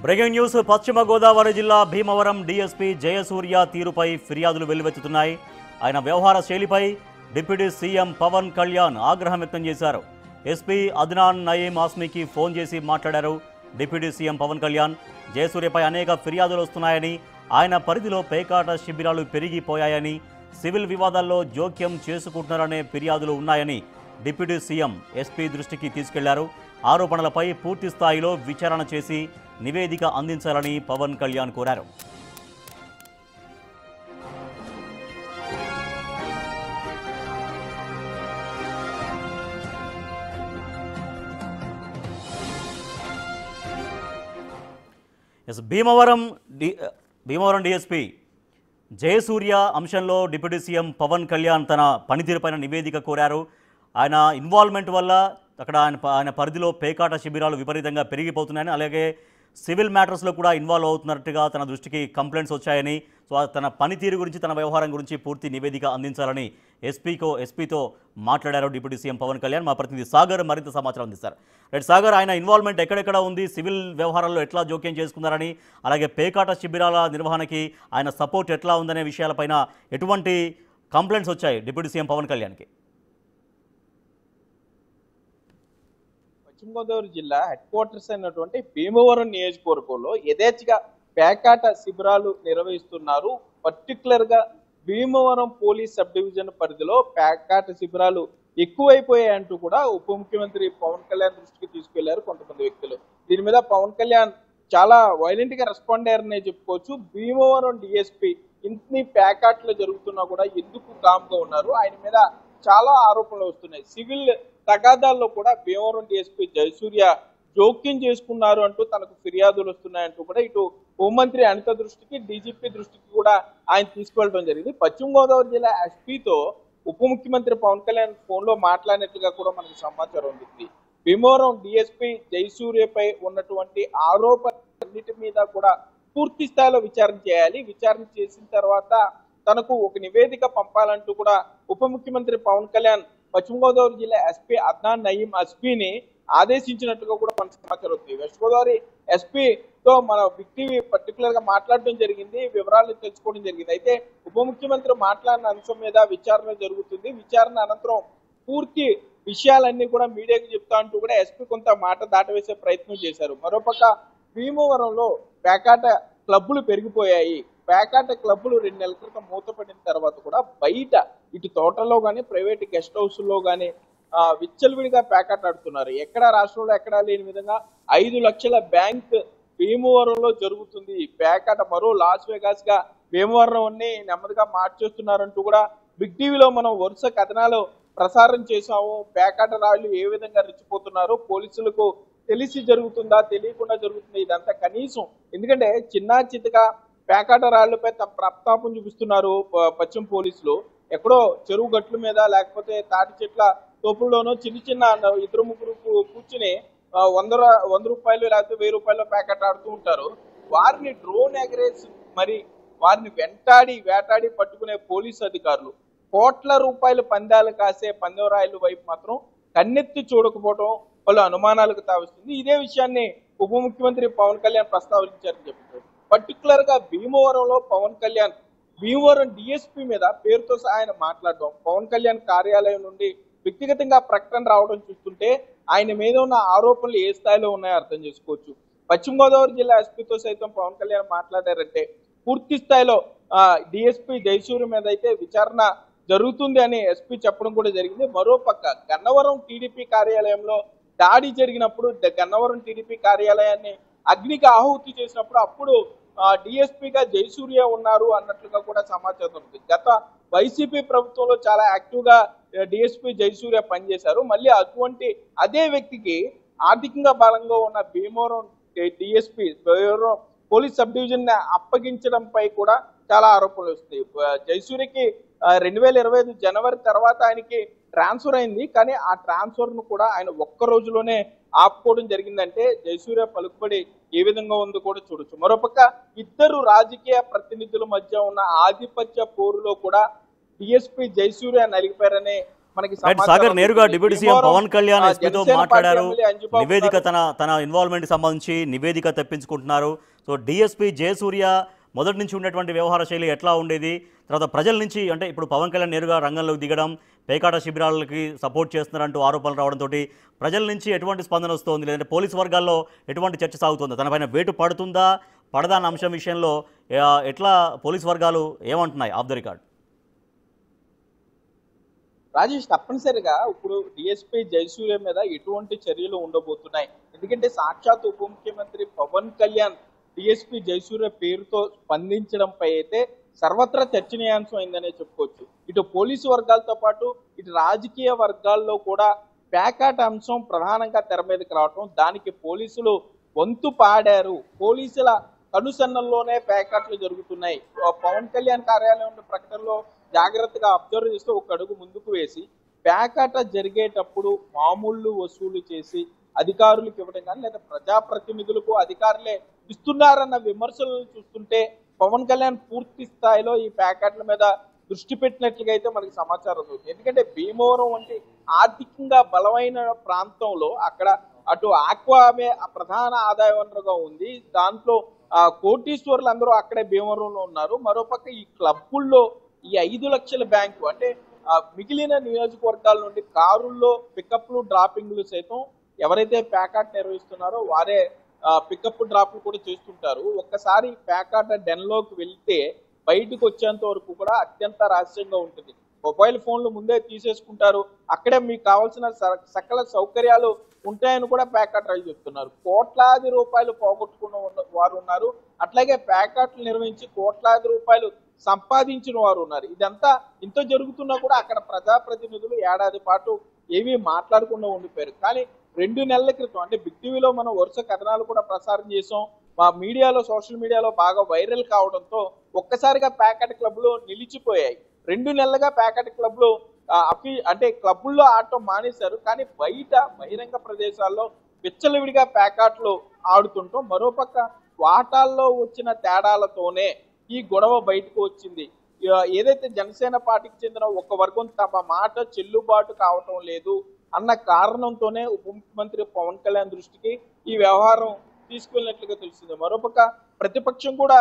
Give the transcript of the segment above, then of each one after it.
Breaking news పశ్చిమ గోదావరి జిల్లా Bhimavaram DSP Jayasurya తీరుపై ఫిర్యాదులు వెల్లువెత్తుతున్నాయి. ఆయన వ్యవహార శైలిపై డిప్యూటీ సీఎం పవన్ కళ్యాణ్ ఆగ్రహం వ్యక్తం చేశారు. ఎస్పీ అద్నాన్ నయీం ఆస్మీకి ఫోన్ చేసి మాట్లాడారు. డిప్యూటీ సీఎం పవన్ కళ్యాణ్ జయసూర్యపై అనేక ఫిర్యాదులు వస్తున్నాయని, ఆయన పరిధిలో పేకాట శిబిరాలు పెరిగిపోయాయని, సివిల్ వివాదాల్లో జోక్యం చేసుకుంటున్నారనే ఫిర్యాదులు ఉన్నాయని డిప్యూటీ సీఎం ఎస్పీ దృష్టికి తీసుకెళ్లారు. ఆరోపణలపై పూర్తి స్థాయిలో విచారణ చేసి నివేదిక అందించాలని పవన్ కళ్యాణ్ కోరారు. భీమవరం డీఎస్పీ జయసూర్య అంశంలో డిప్యూటీ సీఎం పవన్ కళ్యాణ్ తన పనితీరుపైన నివేదిక కోరారు. ఆయన ఇన్వాల్వ్మెంట్ వల్ల అక్కడ ఆయన పరిధిలో పేకాట శిబిరాలు విపరీతంగా పెరిగిపోతున్నాయని, అలాగే సివిల్ మ్యాటర్స్లో కూడా ఇన్వాల్వ్ అవుతున్నట్టుగా తన దృష్టికి కంప్లైంట్స్ వచ్చాయని, సో తన పనితీరు గురించి, తన వ్యవహారం గురించి పూర్తి నివేదిక అందించాలని ఎస్పీతో మాట్లాడారు డిప్యూటీ సీఎం పవన్ కళ్యాణ్. మా ప్రతినిధి సాగర్ మరింత సమాచారం అందిస్తారు. రైట్ సాగర్, ఆయన ఇన్వాల్వ్మెంట్ ఎక్కడెక్కడ ఉంది, సివిల్ వ్యవహారాల్లో ఎట్లా జోక్యం చేసుకున్నారని, అలాగే పేకాట శిబిరాల నిర్వహణకి ఆయన సపోర్ట్ ఎట్లా ఉందనే విషయాలపైన ఎటువంటి కంప్లైంట్స్ వచ్చాయి డిప్యూటీ సీఎం పవన్ కళ్యాణ్కి? పశ్చిమ గోదావరి జిల్లా హెడ్ క్వార్టర్స్ అయినటువంటి భీమవరం నియోజకవర్గంలో యథేచ్ఛగా పేకాట శిబిరాలు నిర్వహిస్తున్నారు. పర్టికులర్ గా భీమవరం పోలీస్ సబ్ డివిజన్ పరిధిలో పేకాట శిబిరాలు ఎక్కువైపోయాయంటూ కూడా ఉప ముఖ్యమంత్రి పవన్ కళ్యాణ్ దృష్టికి తీసుకెళ్లారు కొంతమంది వ్యక్తులు. దీని మీద పవన్ కళ్యాణ్ చాలా వైలెంట్ గా రెస్పాండ్ అయ్యారనే చెప్పుకోవచ్చు. భీమవరం డిఎస్పీ ఇన్ని పేకాట్లు జరుగుతున్నా కూడా ఎందుకు కామ్ గా ఉన్నారు, ఆయన మీద చాలా ఆరోపణలు వస్తున్నాయి. సివిల్ తగాదాల్లో కూడా భీమవరం డీఎస్పీ జయసూర్య జోక్యం చేసుకున్నారు అంటూ తనకు ఫిర్యాదులు వస్తున్నాయంటూ కూడా ఇటు హోంమంత్రి అనిత దృష్టికి, డీజీపీ దృష్టికి కూడా ఆయన తీసుకువెళ్ళడం జరిగింది. పశ్చిమ గోదావరి జిల్లా ఎస్పీతో ఉప ముఖ్యమంత్రి పవన్ కళ్యాణ్ ఫోన్ లో మాట్లాడినట్లుగా కూడా మనకు సమాచారం ఉంది. భీమవరం డీఎస్పీ జయసూర్యపై ఉన్నటువంటి ఆరోపణలన్నిటి మీద కూడా పూర్తి స్థాయిలో విచారణ చేయాలి. విచారణ చేసిన తర్వాత తనకు ఒక నివేదిక పంపాలంటూ కూడా ఉప ముఖ్యమంత్రి పవన్ కళ్యాణ్ పశ్చిమ గోదావరి జిల్లా ఎస్పీ అద్నాన్ నయీం ఆస్మీని ఆదేశించినట్టుగా కూడా మనకు సమాచారం ఉంది. వెస్ట్ గోదావరి ఎస్పీతో మన బిగ్ టీవీ పర్టికులర్ గా మాట్లాడడం జరిగింది, వివరాలు తెలుసుకోవడం జరిగింది. అయితే ఉప ముఖ్యమంత్రి మాట్లాడిన అంశం మీద విచారణ జరుగుతుంది. విచారణ అనంతరం పూర్తి విషయాలన్నీ కూడా మీడియాకి చెప్తా అంటూ కూడా ఎస్పీ కొంత మాట దాటవేసే ప్రయత్నం చేశారు. మరోపక్క భీమవరంలో పేకాట క్లబ్బులు పెరిగిపోయాయి. పేకాట క్లబ్బులు 2 నెలల క్రితం మూతపడిన తర్వాత కూడా బయట ఇటు తోటల్లో కానీ, ప్రైవేట్ గెస్ట్ హౌస్లో కానీ విచ్చలవిడిగా పేకాట ఆడుతున్నారు. ఎక్కడ రాష్ట్రంలో ఎక్కడా లేని విధంగా 5 లక్షల బ్యాంక్ భీమవరంలో జరుగుతుంది. పేకాట మరో లాస్ వేగాస్ గా భీమవరం నెమ్మదిగా మార్చేస్తున్నారంటూ కూడా బిగ్ టీవీలో మనం వరుస కథనాలు ప్రసారం చేశాము. పేకాట రాళ్లు ఏ విధంగా రెచ్చిపోతున్నారు, పోలీసులకు తెలిసి జరుగుతుందా, తెలియకుండా జరుగుతుందా, ఇదంతా కనీసం ఎందుకంటే చిన్నా చితగా పేకాట రాళ్లపై తమ ప్రతాపం చూపిస్తున్నారు పశ్చిమ పోలీసులు. ఎక్కడో చెరువు గట్ల మీద లేకపోతే తాటి చెట్ల తోపుల్లోనో చిన్న 2-3 కూర్చుని 100 రూపాయలు లేకపోతే 1000 రూపాయలు పేకాట ఆడుతూ ఉంటారు. వారిని డ్రోన్ ఎగరేసి మరి వారిని వేటాడి పట్టుకునే పోలీసు అధికారులు కోట్ల రూపాయల పందాలు కాసే పందెంరాయల వైపు మాత్రం కన్నెత్తి చూడకపోవడం పలు అనుమానాలకు తావిస్తుంది. ఇదే విషయాన్ని ఉప ముఖ్యమంత్రి పవన్ కళ్యాణ్ ప్రస్తావించారని చెప్పారు. పర్టికులర్ గా భీమవరంలో పవన్ కళ్యాణ్ భీమవరం డిఎస్పీ మీద పేరుతో ఆయన మాట్లాడడం, పవన్ కళ్యాణ్ కార్యాలయం నుండి వ్యక్తిగతంగా ప్రకటన రావడం చూస్తుంటే ఆయన మీద ఉన్న ఆరోపణలు ఏ స్థాయిలో ఉన్నాయో అర్థం చేసుకోవచ్చు. పశ్చిమ గోదావరి జిల్లా ఎస్పీతో సైతం పవన్ కళ్యాణ్ మాట్లాడారంటే పూర్తి స్థాయిలో డిఎస్పీ జయసూర్య మీద అయితే విచారణ జరుగుతుంది అని ఎస్పీ చెప్పడం కూడా జరిగింది. మరోపక్క గన్నవరం టీడీపీ కార్యాలయంలో దాడి జరిగినప్పుడు గన్నవరం టీడీపీ కార్యాలయాన్ని అగ్నికి ఆహుతి చేసినప్పుడు అప్పుడు డిఎస్పీగా జయసూర్య ఉన్నారు అన్నట్లుగా కూడా సమాచారం ఉంది. గత వైసీపీ ప్రభుత్వంలో చాలా యాక్టివ్ గా డిఎస్పీ జయసూర్య పనిచేశారు. మళ్ళీ అదే వ్యక్తికి ఆర్థికంగా బలంగా ఉన్న Bhimavaram DSP police sub division అప్పగించడంపై కూడా చాలా ఆరోపణలు వస్తాయి. జయసూర్యకి 2025 జనవరి తర్వాత ఆయనకి ట్రాన్స్ఫర్ అయింది. కానీ ఆ ట్రాన్స్ఫర్ ను కూడా ఆయన ఒక్క రోజులోనే ఆపుకోవడం జరిగిందంటే జయసూర్య పలుకుబడి ఏ విధంగా ఉందో కూడా చూడొచ్చు. మరోపక్క ఇద్దరు రాజకీయ ప్రతినిధుల మధ్య ఉన్న ఆధిపత్య పోరులో కూడా డిఎస్పీ జయసూర్య నలిగిపోయారని మనకి రైట్ సమాచారం సాగర్, నేరుగా అందుతుంది. డిప్యూటీ సీఎం భీమవరం, పవన్ కళ్యాణ్ ఎస్పీతో జనసేన పార్టీ మాట్లాడారు. ఎమ్మెల్యే అంజుబాబు నివేదిక గారు తన ఇన్వాల్వ్మెంట్ సంబంధించి నివేదిక తెప్పించుకుంటున్నారు. సో డిఎస్పీ జయసూర్య మొదటి నుంచి ఉన్నటువంటి వ్యవహార శైలి ఎట్లా ఉండేది, తర్వాత ప్రజల నుంచి అంటే ఇప్పుడు పవన్ కళ్యాణ్ నేరుగా రంగంలోకి దిగడం, పేకాట శిబిరాలకి సపోర్ట్ చేస్తున్నారంటూ ఆరోపణలు రావడంతో ప్రజల నుంచి ఎటువంటి స్పందన వస్తుంది, లేదంటే పోలీసు వర్గాల్లో ఎటువంటి చర్చ సాగుతుందా, తనపైన వేటు పడుతుందా పడదా అన్న అంశం విషయంలో ఎట్లా పోలీసు వర్గాలు ఏమంటున్నాయి ఆఫ్ ద రికార్డ్? రాజేష్, తప్పనిసరిగా ఇప్పుడు డిఎస్పీ జయసూర్య మీద ఎటువంటి చర్యలు ఉండబోతున్నాయి? ఎందుకంటే సాక్షాత్ ఉప ముఖ్యమంత్రి పవన్ కళ్యాణ్ డిఎస్పీ జయసూర్య పేరుతో స్పందించడంపై అయితే సర్వత్రా చర్చనీయాంశం అయిందనే చెప్పుకోవచ్చు. ఇటు పోలీసు వర్గాలతో పాటు ఇటు రాజకీయ వర్గాల్లో కూడా ప్యాకాట్ అంశం ప్రధానంగా తెర మీదకి రావటం, దానికి పోలీసులు వంతు పాడారు, పోలీసుల కనుసన్నల్లోనే ప్యాకాట్లు జరుగుతున్నాయి. పవన్ కళ్యాణ్ కార్యాలయం ప్రకటనలో జాగ్రత్తగా అబ్జర్వ్ చేస్తూ ఒక అడుగు ముందుకు వేసి ప్యాకాట జరిగేటప్పుడు మామూళ్ళు వసూలు చేసి అధికారులకు ఇవ్వడం కానీ లేదా ప్రజాప్రతినిధులకు అధికారులే ఇస్తున్నారన్న విమర్శలను చూస్తుంటే పవన్ కళ్యాణ్ పూర్తి స్థాయిలో ఈ ప్యాకెట్ల మీద దృష్టి పెట్టినట్లుగా అయితే మనకి సమాచారం ఉంది. ఎందుకంటే భీమవరం వంటి ఆర్థికంగా బలమైన ప్రాంతంలో అక్కడ అటు ఆక్వామే ప్రధాన ఆదాయ వనరుగా ఉంది. దాంట్లో కోటీశ్వర్లు అందరూ అక్కడే భీమవరంలో ఉన్నారు. మరోపక్క ఈ క్లబ్బుల్లో ఈ 5 లక్షల బ్యాంకు అంటే మిగిలిన నియోజకవర్గాల నుండి కారుల్లో పికప్లు డ్రాపింగ్లు సైతం ఎవరైతే ప్యాకాట్ నిర్వహిస్తున్నారో వారే పికప్ డ్రాప్లు కూడా చేస్తుంటారు. ఒక్కసారి ప్యాకాట్ డెన్లోకి వెళ్తే బయటకు వచ్చేంత వరకు కూడా అత్యంత రహస్యంగా ఉంటుంది. మొబైల్ ఫోన్లు ముందే తీసేసుకుంటారు, అక్కడే మీకు కావాల్సిన సకల సౌకర్యాలు ఉంటాయని కూడా ప్యాకాట్ రైలు చెప్తున్నారు. కోట్లాది రూపాయలు పోగొట్టుకున్న వారు ఉన్నారు, అట్లాగే ప్యాకాట్లు నిర్వహించి కోట్లాది రూపాయలు సంపాదించిన వారు ఉన్నారు. ఇదంతా ఇంత జరుగుతున్నా కూడా అక్కడ ప్రజాప్రతినిధులు ఏడాది పాటు ఏమీ మాట్లాడకుండా ఉండిపోయారు. కానీ 2 నెలల క్రితం అంటే బిగ్ టీవీలో మనం వరుస కథనాలు కూడా ప్రసారం చేసాం, మా మీడియాలో సోషల్ మీడియాలో బాగా వైరల్ కావడంతో ఒక్కసారిగా ప్యాకెట్ క్లబ్లు నిలిచిపోయాయి. 2 నెలలుగా ప్యాకెట్ క్లబ్లు అంటే క్లబ్బుల్లో ఆడటం మానేశారు. కానీ బయట బహిరంగ ప్రదేశాల్లో విచ్చలవిడిగా ప్యాకెట్లు ఆడుతుంటాం. మరోపక్క వాటాల్లో వచ్చిన తేడాలతోనే ఈ గొడవ బయటకు వచ్చింది. ఏదైతే జనసేన పార్టీకి చెందిన ఒక వర్గం తమ మాట చెల్లుబాటు కావటం లేదు అన్న కారణంతోనే ఉప ముఖ్యమంత్రి పవన్ కళ్యాణ్ దృష్టికి ఈ వ్యవహారం తీసుకెళ్ళినట్లుగా తెలిసింది. మరోపక్క ప్రతిపక్షం కూడా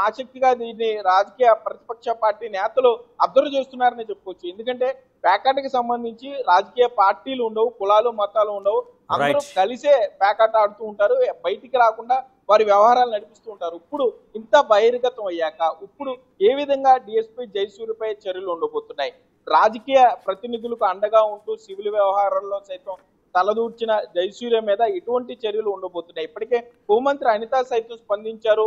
ఆసక్తిగా దీన్ని రాజకీయ ప్రతిపక్ష పార్టీ నేతలు అబ్జర్వ్ చేస్తున్నారని చెప్పుకోవచ్చు. ఎందుకంటే ప్యాకాట్కి సంబంధించి రాజకీయ పార్టీలు ఉండవు, కులాలు మతాలు ఉండవు, అందరూ కలిసే ప్యాకాట్ ఆడుతూ ఉంటారు, బయటికి రాకుండా వారి వ్యవహారాలు నడిపిస్తూ ఉంటారు. ఇప్పుడు ఇంత బహిర్గతం అయ్యాక ఇప్పుడు ఏ విధంగా డిఎస్పీ జయసూర్యపై చర్యలు ఉండబోతున్నాయి? రాజకీయ ప్రతినిధులకు అండగా ఉంటూ సివిల్ వ్యవహారాల్లో సైతం తలదూర్చిన జయసూర్య మీద ఎటువంటి చర్యలు ఉండబోతున్నాయి? ఇప్పటికే హోంమంత్రి అనిత సైతం స్పందించారు.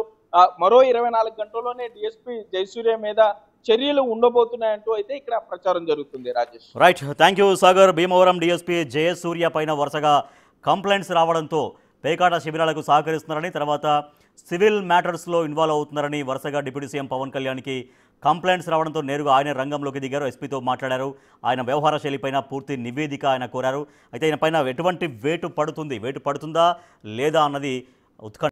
మరో 24 గంటల్లోనే డిఎస్పీ జయసూర్య మీద చర్యలు ఉండబోతున్నాయంటూ అయితే ఇక్కడ ప్రచారం జరుగుతుంది. Rajesh, right, thank you Sagar. Bhimavaram DSP Jayasurya పైన వరుసగా కంప్లైంట్స్ రావడంతో పేకాట శిబిరాలకు సహకరిస్తున్నారని, తర్వాత సివిల్ మ్యాటర్స్లో ఇన్వాల్వ్ అవుతున్నారని వరుసగా డిప్యూటీ సీఎం పవన్ కళ్యాణ్కి కంప్లైంట్స్ రావడంతో నేరుగా ఆయన రంగంలోకి దిగారు, ఎస్పీతో మాట్లాడారు. ఆయన వ్యవహార శైలిపైన పూర్తి నివేదిక ఆయన కోరారు. అయితే ఆయన పైన ఎటువంటి వేటు పడుతుందా లేదా అన్నది ఉత్కంఠ.